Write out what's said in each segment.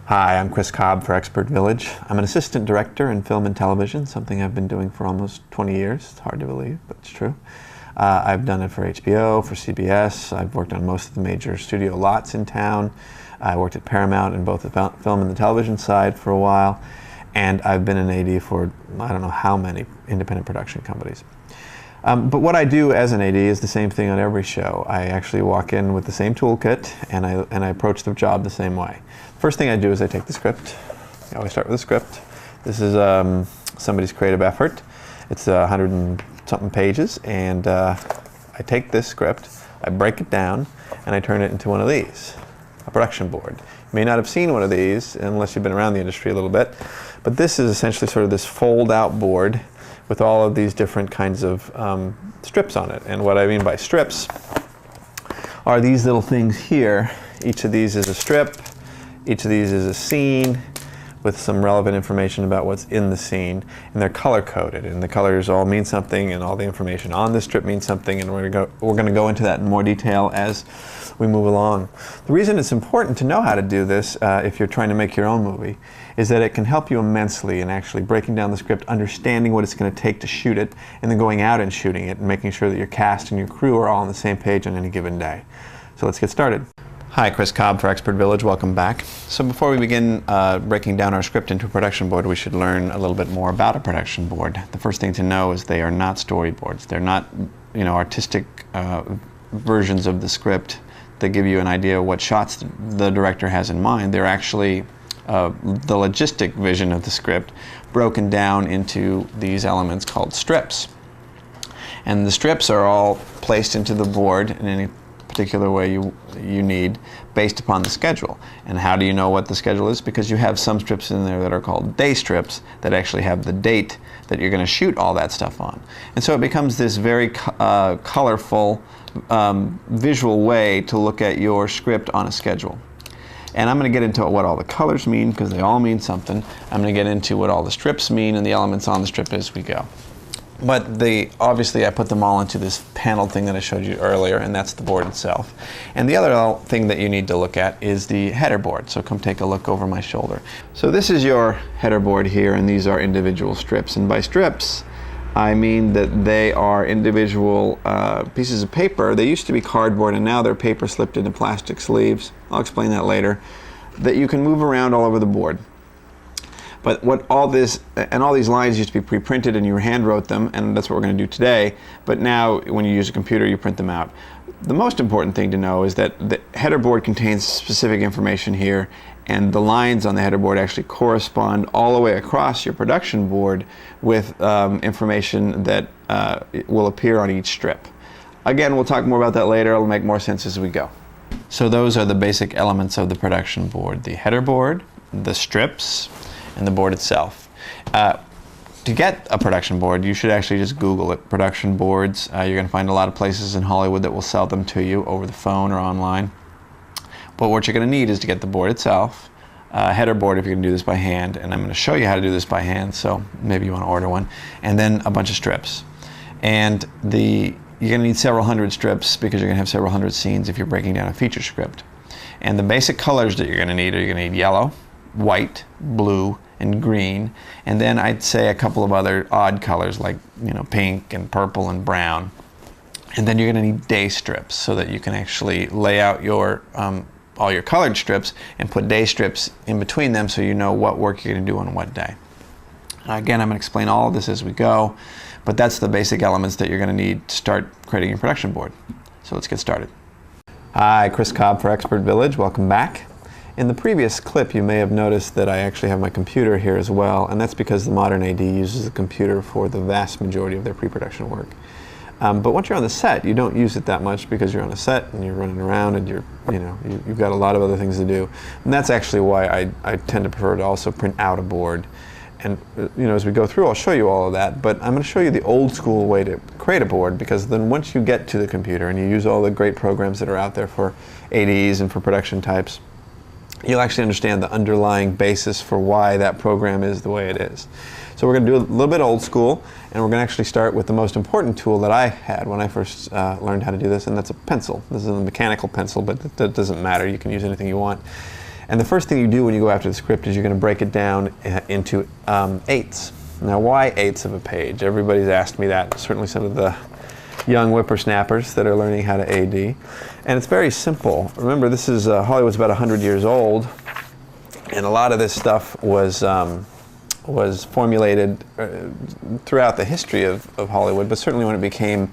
Hi, I'm Chris Cobb for Expert Village. I'm an assistant director in film and television, something I've been doing for almost 20 years. It's hard to believe, but it's true. I've done it for HBO, for CBS. I've worked on most of the major studio lots in town. I worked at Paramount in both the film and the television side for a while. And I've been an AD for I don't know how many independent production companies. But what I do as an AD is the same thing on every show. I actually walk in with the same toolkit and I approach the job the same way. First thing I do is I take the script. I always start with a script. This is somebody's creative effort. It's 100 and something pages, and I take this script, I break it down, and I turn it into one of these, a production board. You may not have seen one of these unless you've been around the industry a little bit, but this is essentially sort of this fold-out board with all of these different kinds of strips on it. And what I mean by strips are these little things here. Each of these is a strip. Each of these is a scene with some relevant information about what's in the scene, and they're color-coded, and the colors all mean something, and all the information on this strip means something, and we're going to go into that in more detail as we move along. The reason it's important to know how to do this, if you're trying to make your own movie, is that it can help you immensely in actually breaking down the script, understanding what it's going to take to shoot it, and then going out and shooting it, and making sure that your cast and your crew are all on the same page on any given day. So let's get started. Hi, Chris Cobb for Expert Village. Welcome back. So before we begin breaking down our script into a production board, we should learn a little bit more about a production board. The first thing to know is they are not storyboards. They're not, artistic versions of the script that give you an idea of what shots the director has in mind. They're actually the logistic vision of the script broken down into these elements called strips. And the strips are all placed into the board in any particular way you need based upon the schedule. And how do you know what the schedule is? Because you have some strips in there that are called day strips that actually have the date that you're going to shoot all that stuff on. And so it becomes this very colorful visual way to look at your script on a schedule. And I'm going to get into what all the colors mean, because they all mean something. I'm going to get into what all the strips mean and the elements on the strip as we go. But obviously I put them all into this paneled thing that I showed you earlier, and that's the board itself. And the other thing that you need to look at is the header board. So come take a look over my shoulder. So this is your header board here, and these are individual strips. And by strips, I mean that they are individual pieces of paper. They used to be cardboard, and now they're paper slipped into plastic sleeves. I'll explain that later. That you can move around all over the board. But what all these lines used to be pre-printed and you hand wrote them, and that's what we're going to do today. But now when you use a computer, you print them out. The most important thing to know is that the header board contains specific information here, and the lines on the header board actually correspond all the way across your production board with information that will appear on each strip. Again, we'll talk more about that later. It'll make more sense as we go. So those are the basic elements of the production board: the header board, the strips, and the board itself. To get a production board, you should actually just Google it, production boards. You're going to find a lot of places in Hollywood that will sell them to you over the phone or online. But what you're going to need is to get the board itself, a header board if you're going to do this by hand, and I'm going to show you how to do this by hand, so maybe you want to order one, and then a bunch of strips. And you're going to need several hundred strips because you're going to have several hundred scenes if you're breaking down a feature script. And the basic colors that you're going to need are you're going to need yellow, white, blue, and green, and then I'd say a couple of other odd colors like pink and purple and brown. And then you're going to need day strips so that you can actually lay out your all your colored strips and put day strips in between them so you know what work you're going to do on what day. Again, I'm going to explain all of this as we go, but that's the basic elements that you're going to need to start creating your production board. So let's get started. Hi, Chris Cobb for Expert Village. Welcome back. In the previous clip, you may have noticed that I actually have my computer here as well, and that's because the modern AD uses a computer for the vast majority of their pre-production work. But once you're on the set, you don't use it that much because you're on a set and you're running around and you've got a lot of other things to do. And that's actually why I tend to prefer to also print out a board. And as we go through, I'll show you all of that, but I'm going to show you the old school way to create a board, because then once you get to the computer and you use all the great programs that are out there for ADs and for production types, you'll actually understand the underlying basis for why that program is the way it is. So we're going to do a little bit old school, and we're going to actually start with the most important tool that I had when I first learned how to do this, and that's a pencil. This is a mechanical pencil, but that doesn't matter. You can use anything you want. And the first thing you do when you go after the script is you're going to break it down into eighths. Now, why eighths of a page? Everybody's asked me that, certainly some of the young whippersnappers that are learning how to AD. And it's very simple. Remember, this is Hollywood's about 100 years old, and a lot of this stuff was formulated throughout the history of Hollywood, but certainly when it became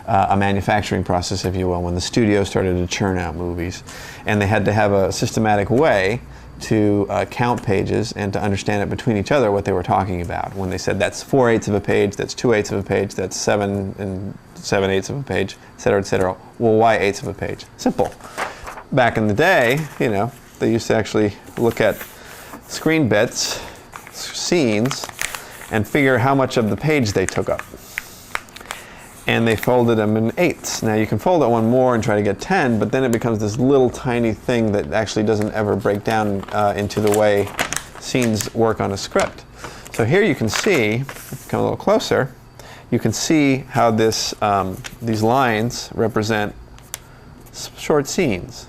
a manufacturing process, if you will, when the studio started to churn out movies. And they had to have a systematic way to count pages and to understand it between each other what they were talking about. When they said that's 4/8 of a page, that's 2/8 of a page, that's 7 7/8 of a page, et cetera, et cetera. Well, why eighths of a page? Simple. Back in the day, you know, they used to actually look at screen bits, scenes, and figure how much of the page they took up. And they folded them in eighths. Now you can fold it one more and try to get 10, but then it becomes this little tiny thing that actually doesn't ever break down into the way scenes work on a script. So here you can see, come a little closer, you can see how this, these lines represent short scenes.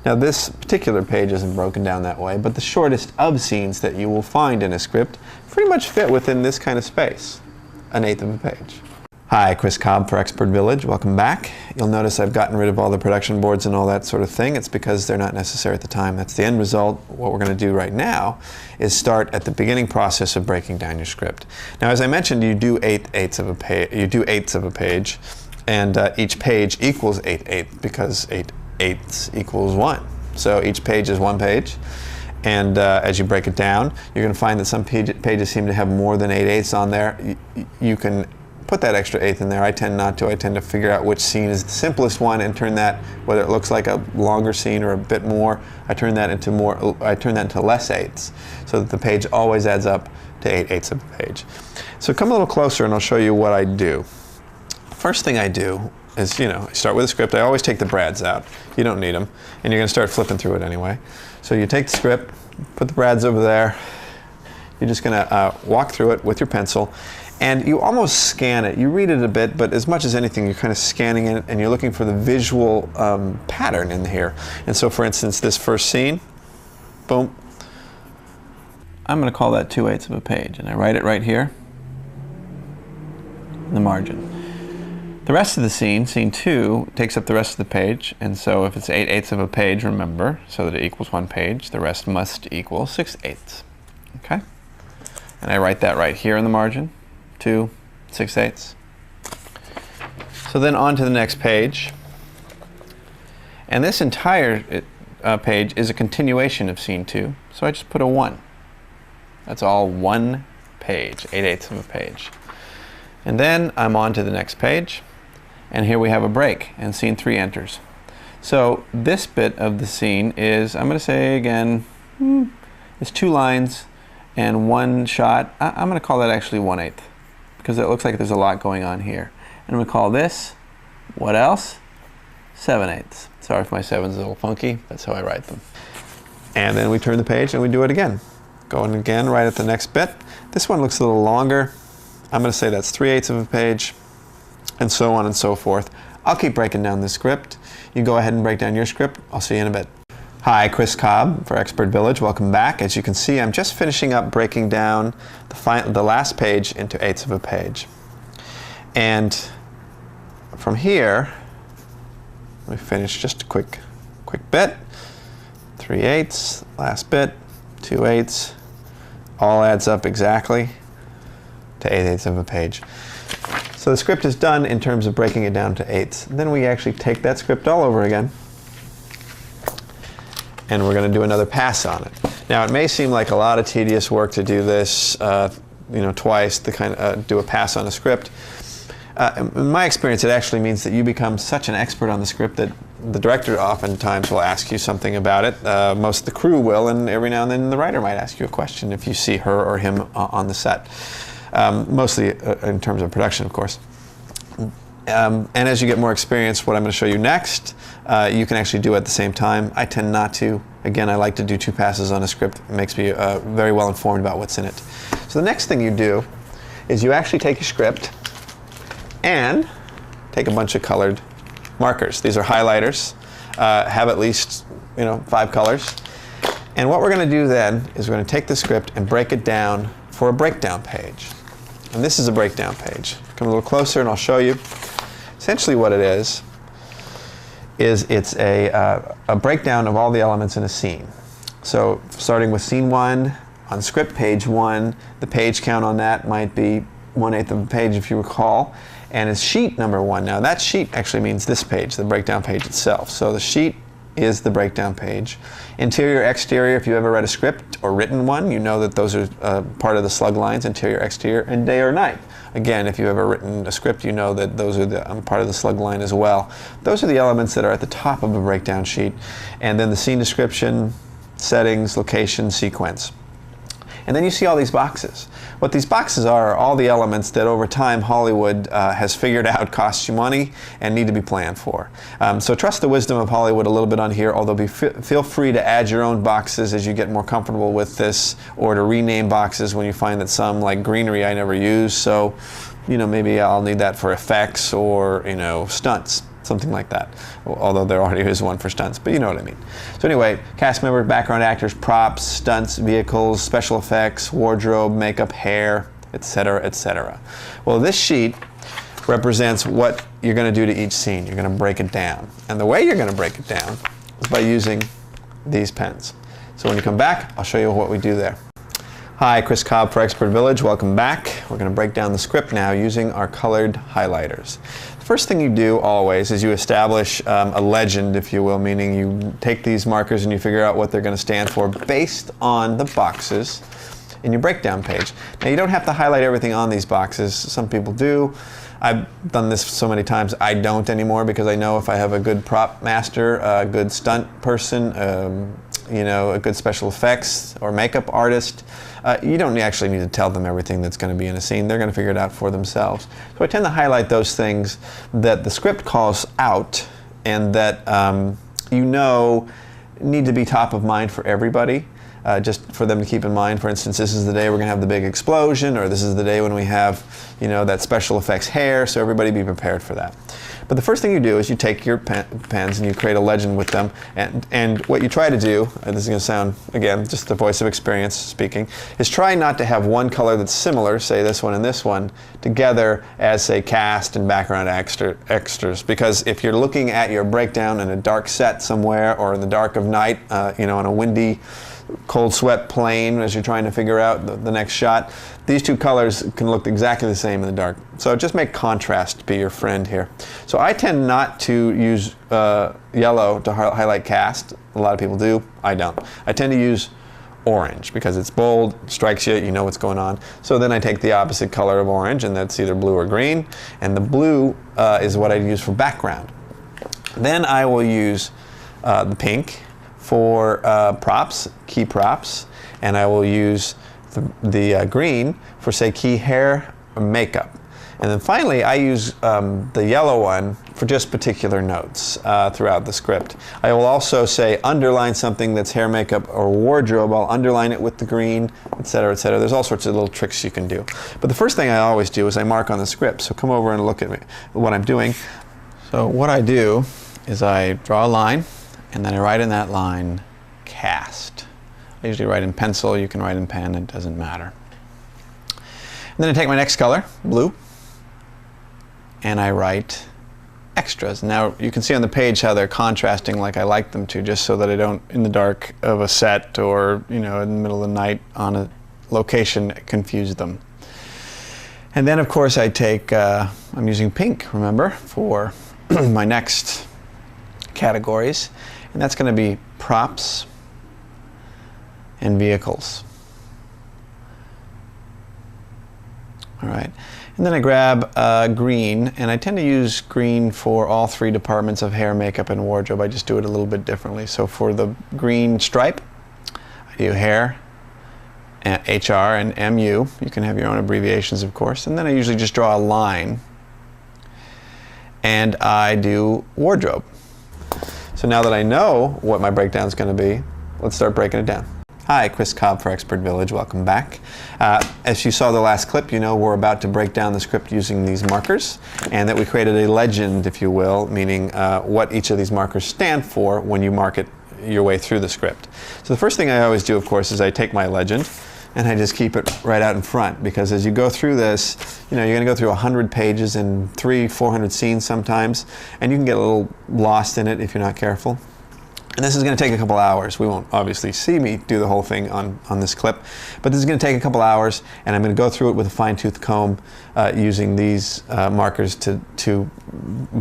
Now this particular page isn't broken down that way, but the shortest of scenes that you will find in a script pretty much fit within this kind of space, an eighth of a page. Hi, Chris Cobb for Expert Village. Welcome back. You'll notice I've gotten rid of all the production boards and all that sort of thing. It's because they're not necessary at the time. That's the end result. What we're going to do right now is start at the beginning process of breaking down your script. Now, as I mentioned, you do eighths of a page, and each page equals 8/8 because 8/8 equals 1. So each page is one page. And as you break it down, you're going to find that some pages seem to have more than 8/8 on there. You can put that extra eighth in there. I tend not to. I tend to figure out which scene is the simplest one and turn that, whether it looks like a longer scene or a bit more, I turn that into less eighths, so that the page always adds up to 8/8 of a page. So come a little closer and I'll show you what I do. First thing I do is, you know, I start with a script. I always take the brads out. You don't need them, and you're going to start flipping through it anyway. So you take the script, put the brads over there. You're just going to walk through it with your pencil. And you almost scan it. You read it a bit, but as much as anything, you're kind of scanning it and you're looking for the visual pattern in here. And so, for instance, this first scene, boom. I'm going to call that 2/8 of a page, and I write it right here in the margin. The rest of the scene, scene 2, takes up the rest of the page, and so if it's 8/8 of a page, remember, so that it equals one page, the rest must equal 6/8. Okay? And I write that right here in the margin. 2 6/8. So then on to the next page. And this entire page is a continuation of scene 2. So I just put a 1. That's all one page, 8/8 of a page. And then I'm on to the next page. And here we have a break, and scene 3 enters. So this bit of the scene is, I'm going to say again, it's 2 lines and 1 shot. I'm going to call that actually 1/8. Because it looks like there's a lot going on here. And we call this, what else? 7/8. Sorry if my 7's a little funky, that's how I write them. And then we turn the page and we do it again. Going again right at the next bit. This one looks a little longer. I'm going to say that's 3/8 of a page, and so on and so forth. I'll keep breaking down this script. You go ahead and break down your script. I'll see you in a bit. Hi, Chris Cobb for Expert Village. Welcome back. As you can see, I'm just finishing up breaking down the last page into 8ths of a page. And from here, we finish just a quick bit. 3/8, last bit, 2/8, all adds up exactly to 8/8 of a page. So the script is done in terms of breaking it down to eighths. Then we actually take that script all over again, and we're going to do another pass on it. Now, it may seem like a lot of tedious work to do this, twice, to do a pass on a script. In my experience, it actually means that you become such an expert on the script that the director oftentimes will ask you something about it. Most of the crew will, and every now and then the writer might ask you a question if you see her or him on the set. Mostly in terms of production, of course. And as you get more experience, what I'm going to show you next, you can actually do at the same time. I tend not to. Again, I like to do 2 passes on a script. It makes me very well informed about what's in it. So the next thing you do is you actually take your script and take a bunch of colored markers. These are highlighters. Have at least 5 colors. And what we're going to do then is we're going to take the script and break it down for a breakdown page. And this is a breakdown page. Come a little closer and I'll show you. Essentially what it is it's a breakdown of all the elements in a scene. So starting with scene 1, on script page 1, the page count on that might be 1/8 of a page if you recall. And it's sheet number 1. Now that sheet actually means this page, the breakdown page itself. So the sheet is the breakdown page. Interior, exterior, if you ever read a script or written one, you know that those are part of the slug lines, interior, exterior, and day or night. Again, if you've ever written a script, you know that those are the, part of the slug line as well. Those are the elements that are at the top of a breakdown sheet. And then the scene description, settings, location, sequence. And then you see all these boxes. What these boxes are all the elements that over time Hollywood has figured out cost you money and need to be planned for. So trust the wisdom of Hollywood a little bit on here, although feel free to add your own boxes as you get more comfortable with this, or to rename boxes when you find that some, like greenery, I never use. So, you know, maybe I'll need that for effects or, you know, stunts. Something like that, although there already is one for stunts, but you know what I mean. So anyway, cast members, background actors, props, stunts, vehicles, special effects, wardrobe, makeup, hair, etc., etc. Well, this sheet represents what you're going to do to each scene. You're going to break it down. And the way you're going to break it down is by using these pens. So when you come back, I'll show you what we do there. Hi, Chris Cobb for Expert Village. Welcome back. We're going to break down the script now using our colored highlighters. The first thing you do always is you establish a legend, if you will, meaning you take these markers and you figure out what they're going to stand for based on the boxes in your breakdown page. Now, you don't have to highlight everything on these boxes. Some people do. I've done this so many times. I don't anymore because I know if I have a good prop master, a good stunt person, you know, a good special effects or makeup artist, you don't actually need to tell them everything that's going to be in a scene. They're going to figure it out for themselves. So I tend to highlight those things that the script calls out and that you know need to be top of mind for everybody. Just for them to keep in mind. For instance, this is the day we're going to have the big explosion, or this is the day when we have, you know, that special effects hair, so everybody be prepared for that. But the first thing you do is you take your pens and you create a legend with them, and what you try to do, and this is going to sound, again, just the voice of experience speaking, is try not to have one color that's similar, say this one and this one, together as, say, cast and background extras. Because if you're looking at your breakdown in a dark set somewhere, or in the dark of night, you know, on a windy, cold sweat plane as you're trying to figure out the next shot, these two colors can look exactly the same in the dark. So just make contrast be your friend here. So I tend not to use yellow to highlight cast. A lot of people do. I don't. I tend to use orange because it's bold, strikes you, you know what's going on. So then I take the opposite color of orange, and that's either blue or green. And the blue is what I use for background. Then I will use the pink for props, key props, and I will use the green for, say, key hair or makeup. And then finally, I use the yellow one for just particular notes throughout the script. I will also say underline something that's hair, makeup, or wardrobe. I'll underline it with the green, etc., etc. There's all sorts of little tricks you can do. But the first thing I always do is I mark on the script. So come over and look at me, what I'm doing. So what I do is I draw a line, and then I write in that line, cast. I usually write in pencil. You can write in pen. It doesn't matter. And then I take my next color, blue, and I write extras. Now you can see on the page how they're contrasting like I like them to, just so that I don't, in the dark of a set or, you know, in the middle of the night on a location, confuse them. And then of course I take, I'm using pink, remember, for my next categories. And that's going to be props and vehicles. All right. And then I grab green, and I tend to use green for all three departments of hair, makeup, and wardrobe. I just do it a little bit differently. So for the green stripe, I do hair, HR, and MU. You can have your own abbreviations, of course. And then I usually just draw a line, and I do wardrobe. So now that I know what my breakdown is going to be, let's start breaking it down. Hi, Chris Cobb for Expert Village. Welcome back. As you saw the last clip, you know we're about to break down the script using these markers, and that we created a legend, if you will, meaning what each of these markers stand for when you mark it your way through the script. So the first thing I always do, of course, is I take my legend and I just keep it right out in front, because as you go through this, you're going to go through 100 pages and 300-400 scenes sometimes, and you can get a little lost in it if you're not careful. And this is going to take a couple hours. We won't obviously see me do the whole thing on this clip, but this is going to take a couple hours, and I'm going to go through it with a fine-tooth comb using these markers to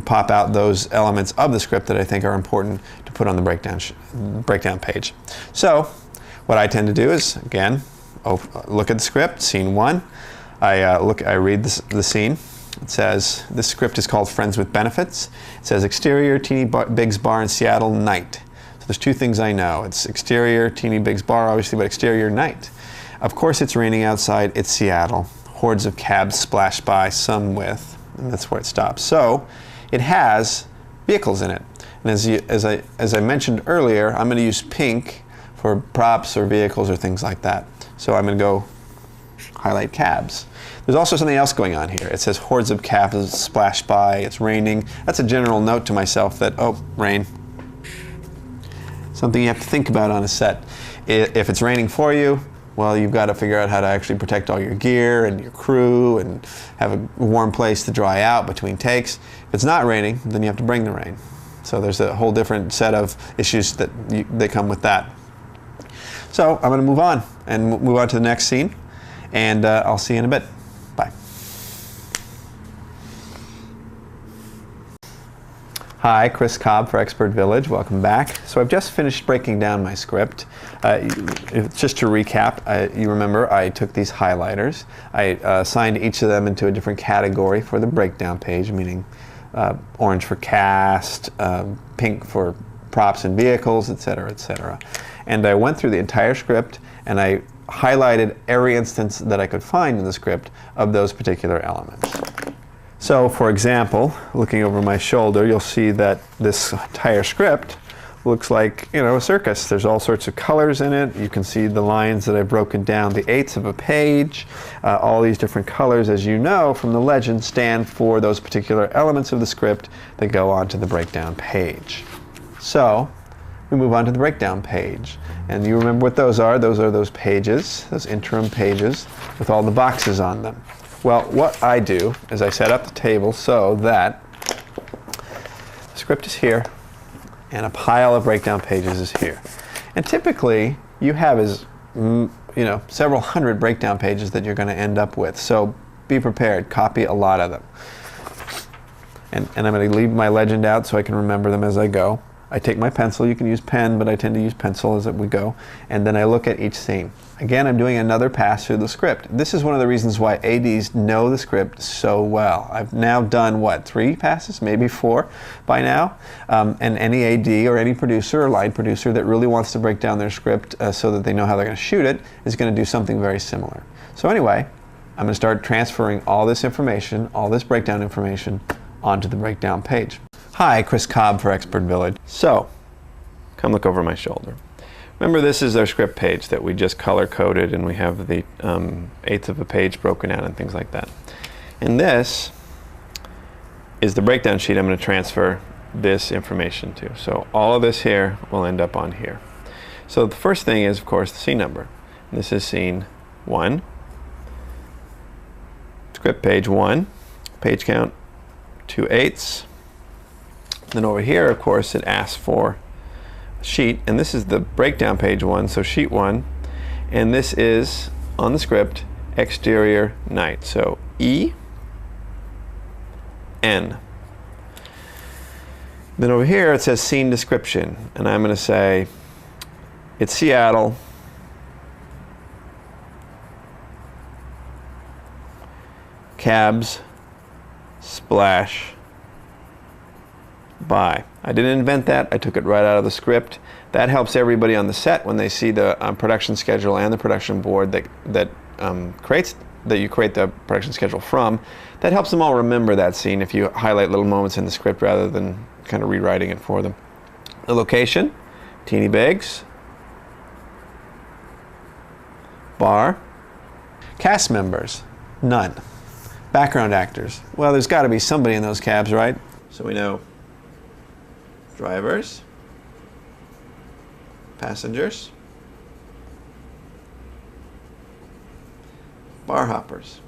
pop out those elements of the script that I think are important to put on the breakdown page. So what I tend to do is, again, look at the script, scene 1. I read the scene. It says, this script is called Friends with Benefits. It says, exterior, Teeny Big's bar in Seattle, night. So there's two things I know. It's exterior, Teeny Big's bar, obviously, but exterior, night. Of course it's raining outside, it's Seattle. Hordes of cabs splash by, some with, and that's where it stops. So it has vehicles in it. And as I mentioned earlier, I'm going to use pink for props or vehicles or things like that. So I'm going to go highlight cabs. There's also something else going on here. It says hordes of cabs splash by, it's raining. That's a general note to myself that, oh, rain. Something you have to think about on a set. If it's raining for you, well, you've got to figure out how to actually protect all your gear and your crew and have a warm place to dry out between takes. If it's not raining, then you have to bring the rain. So there's a whole different set of issues that come with that. So I'm going to move on and move on to the next scene, and I'll see you in a bit. Bye. Hi, Chris Cobb for Expert Village. Welcome back. So I've just finished breaking down my script. Just to recap, you remember I took these highlighters. I assigned each of them into a different category for the breakdown page, meaning orange for cast, pink for props and vehicles, etc., etc. And I went through the entire script and I highlighted every instance that I could find in the script of those particular elements. So, for example, looking over my shoulder, you'll see that this entire script looks like, a circus. There's all sorts of colors in it. You can see the lines that I've broken down, the eighths of a page. All these different colors, as you know from the legend, stand for those particular elements of the script that go onto the breakdown page. So, we move on to the breakdown page. And you remember what those are. Those are those pages, those interim pages with all the boxes on them. Well, what I do is I set up the table so that the script is here and a pile of breakdown pages is here. And typically, you have several hundred breakdown pages that you're going to end up with. So be prepared. Copy a lot of them. And I'm going to leave my legend out so I can remember them as I go. I take my pencil. You can use pen, but I tend to use pencil as we go. And then I look at each scene. Again, I'm doing another pass through the script. This is one of the reasons why ADs know the script so well. I've now done, 3 passes, maybe 4 by now. And any AD or any producer or line producer that really wants to break down their script so that they know how they're going to shoot it is going to do something very similar. So anyway, I'm going to start transferring all this information, all this breakdown information, onto the breakdown page. Hi, Chris Cobb for Expert Village. So, come look over my shoulder. Remember, this is our script page that we just color-coded, and we have the eighth of a page broken out and things like that. And this is the breakdown sheet I'm going to transfer this information to. So all of this here will end up on here. So the first thing is, of course, the scene number. And this is scene 1. Script page 1. Page count 2/8. Then over here, of course, it asks for a sheet, and this is the breakdown page 1, so sheet 1, and this is, on the script, exterior night. So E, N. Then over here, it says scene description, and I'm going to say, it's Seattle, cabs splash by. I didn't invent that. I took it right out of the script. That helps everybody on the set when they see the production schedule and the production board that you create the production schedule from. That helps them all remember that scene if you highlight little moments in the script rather than kind of rewriting it for them. The location, Teeny Biggs, bar. Cast members, none. Background actors, well, there's got to be somebody in those cabs, right? So we know drivers, Passengers. Bar hoppers.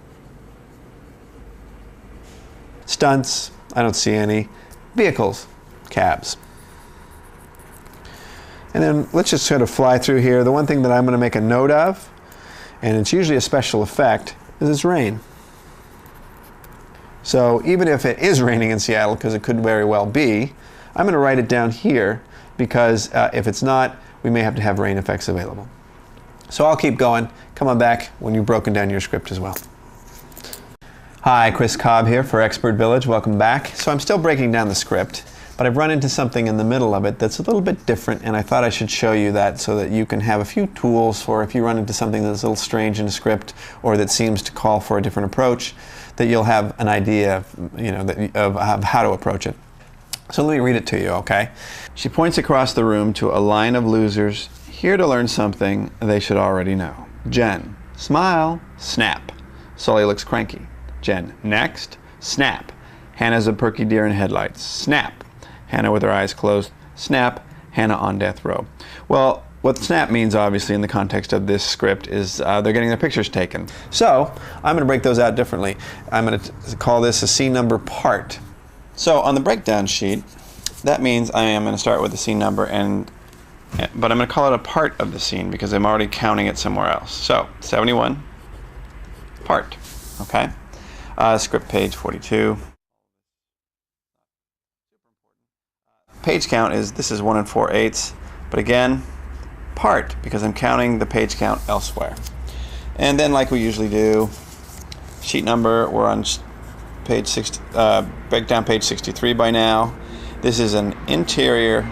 Stunts, I don't see any. Vehicles, cabs. And then let's just sort of fly through here. The one thing that I'm going to make a note of, and it's usually a special effect, is it's rain. So even if it is raining in Seattle, because it could very well be, I'm going to write it down here because if it's not, we may have to have rain effects available. So I'll keep going. Come on back when you've broken down your script as well. Hi, Chris Cobb here for Expert Village. Welcome back. So I'm still breaking down the script, but I've run into something in the middle of it that's a little bit different, and I thought I should show you that so that you can have a few tools for if you run into something that's a little strange in a script or that seems to call for a different approach, that you'll have an idea of how to approach it. So let me read it to you, okay? She points across the room to a line of losers here to learn something they should already know. Jen, smile, snap. Sully looks cranky. Jen, next, snap. Hannah's a perky deer in headlights. Snap. Hannah with her eyes closed. Snap. Hannah on death row. Well, what snap means, obviously, in the context of this script is they're getting their pictures taken. So I'm going to break those out differently. I'm going to call this a scene number part. So on the breakdown sheet, that means I am going to start with the scene number, but I'm going to call it a part of the scene because I'm already counting it somewhere else. So 71, part. Okay. Script page 42. Page count this is 1 4/8, but again, part, because I'm counting the page count elsewhere. And then, like we usually do, sheet number, we're on page 60, breakdown page 63 by now. This is an interior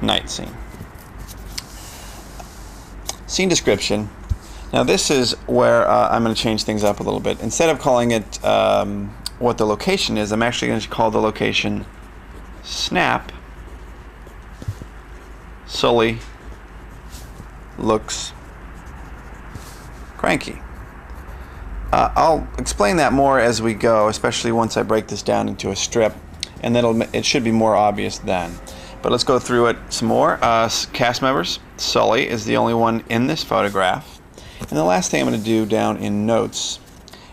night scene. Scene description. Now this is where I'm going to change things up a little bit. Instead of calling it what the location is, I'm actually going to call the location Snap. Sully looks cranky. I'll explain that more as we go, especially once I break this down into a strip, and then it should be more obvious then. But let's go through it some more. Cast members. Sully is the only one in this photograph. And the last thing I'm going to do down in notes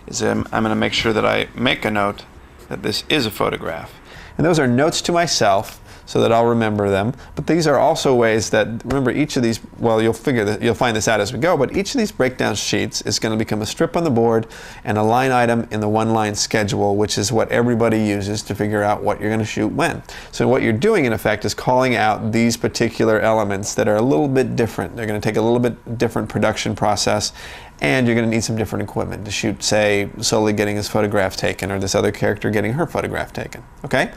is I'm going to make sure that I make a note that this is a photograph. And those are notes to myself so that I'll remember them. But these are also ways that, remember, each of these, well, you'll find this out as we go, but each of these breakdown sheets is going to become a strip on the board and a line item in the one-line schedule, which is what everybody uses to figure out what you're going to shoot when. So what you're doing, in effect, is calling out these particular elements that are a little bit different. They're going to take a little bit different production process, and you're going to need some different equipment to shoot, say, Sully getting his photograph taken or this other character getting her photograph taken. Okay?